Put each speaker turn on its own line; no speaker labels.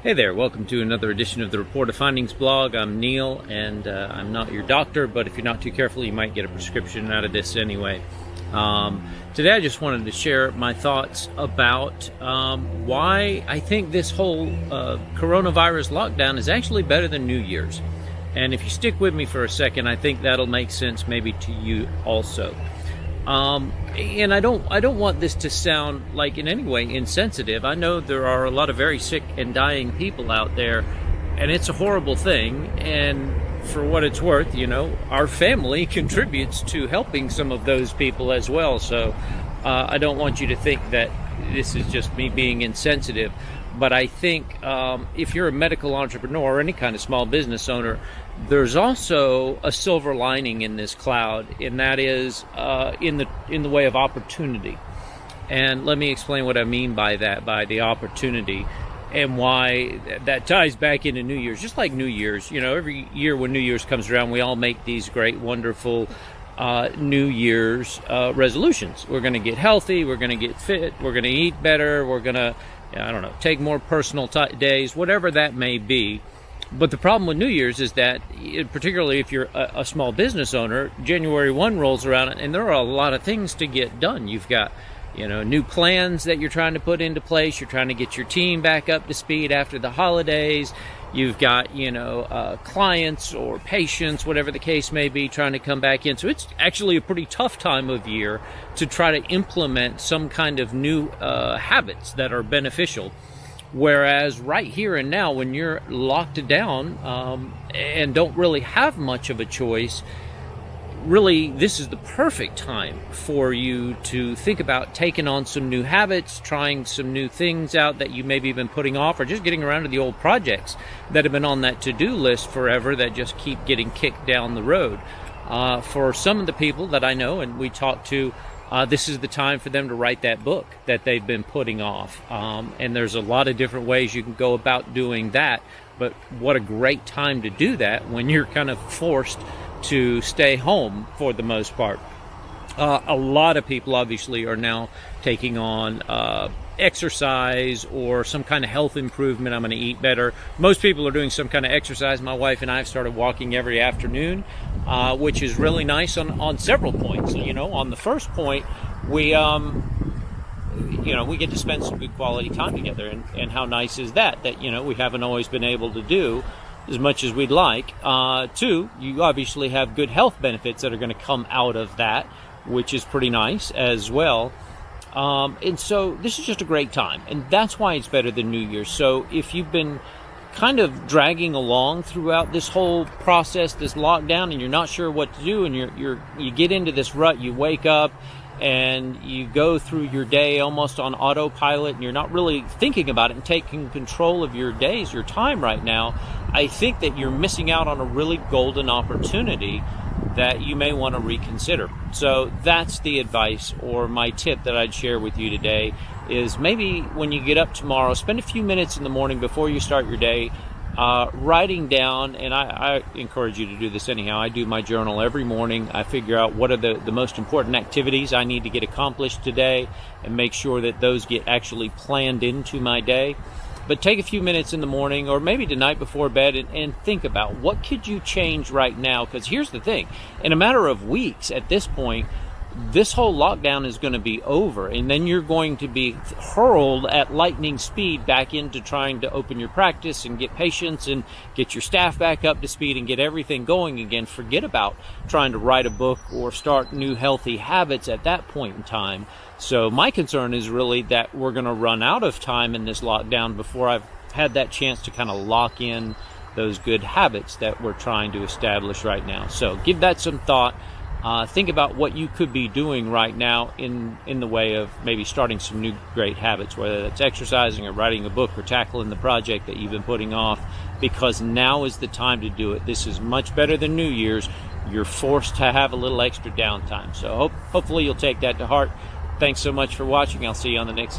Hey there, welcome to another edition of the Report of Findings blog. I'm Neil, and I'm not your doctor, but if you're not too careful, you might get a prescription out of this anyway. Today I just wanted to share my thoughts about why I think this whole coronavirus lockdown is actually better than New Year's. And if you stick with me for a second, I think that'll make sense maybe to you also. And I don't want this to sound like in any way insensitive. I know there are a lot of very sick and dying people out there, and it's a horrible thing. And for what it's worth, you know, our family contributes to helping some of those people as well. So I don't want you to think that this is just me being insensitive. But I think if you're a medical entrepreneur or any kind of small business owner, there's also a silver lining in this cloud, and that is in the way of opportunity. And let me explain what I mean by that, by the opportunity, and why that ties back into New Year's. Just like New Year's, you know, every year when New Year's comes around, we all make these great, wonderful New Year's resolutions. We're going to get healthy, we're going to get fit, we're going to eat better, we're going to, I don't know, take more personal days, whatever that may be. But the problem with New Year's is that, particularly if you're a small business owner, January 1 rolls around and there are a lot of things to get done. You've got, you know, new plans that you're trying to put into place. You're trying to get your team back up to speed after the holidays. You've got, you know, clients or patients, whatever the case may be, trying to come back in. So it's actually a pretty tough time of year to try to implement some kind of new habits that are beneficial. Whereas right here and now, when you're locked down and don't really have much of a choice, really this is the perfect time for you to think about taking on some new habits, trying some new things out that you maybe have been putting off, or just getting around to the old projects that have been on that to-do list forever that just keep getting kicked down the road. For some of the people that I know and we talk to, this is the time for them to write that book that they've been putting off. And there's a lot of different ways you can go about doing that. But what a great time to do that when you're kind of forced to stay home for the most part. A lot of people obviously are now taking on exercise or some kind of health improvement. I'm going to eat better. Most people are doing some kind of exercise. My wife and I have started walking every afternoon, which is really nice on several points. You know, on the first point, we get to spend some good quality time together, and how nice is that, you know, we haven't always been able to do as much as we'd like. Two, you obviously have good health benefits that are going to come out of that, which is pretty nice as well. And so this is just a great time, and that's why it's better than New Year's. So if you've been kind of dragging along throughout this whole process, this lockdown, and you're not sure what to do, and you get into this rut, you wake up and you go through your day almost on autopilot, and you're not really thinking about it and taking control of your days, your time right now, I think that you're missing out on a really golden opportunity that you may want to reconsider. So that's the advice, or my tip that I'd share with you today, is maybe when you get up tomorrow, spend a few minutes in the morning before you start your day writing down, and I encourage you to do this anyhow. I do my journal every morning. I figure out what are the most important activities I need to get accomplished today and make sure that those get actually planned into my day. But take a few minutes in the morning, or maybe the night before bed, and think about what could you change right now. Because here's the thing, in a matter of weeks at this point, this whole lockdown is going to be over, and then you're going to be hurled at lightning speed back into trying to open your practice and get patients and get your staff back up to speed and get everything going again. Forget about trying to write a book or start new healthy habits at that point in time. So my concern is really that we're going to run out of time in this lockdown before I've had that chance to kind of lock in those good habits that we're trying to establish right now. So give that some thought. Think about what you could be doing right now in the way of maybe starting some new great habits, whether that's exercising or writing a book or tackling the project that you've been putting off, because now is the time to do it. This is much better than New Year's. You're forced to have a little extra downtime. So hopefully you'll take that to heart. Thanks so much for watching. I'll see you on the next episode.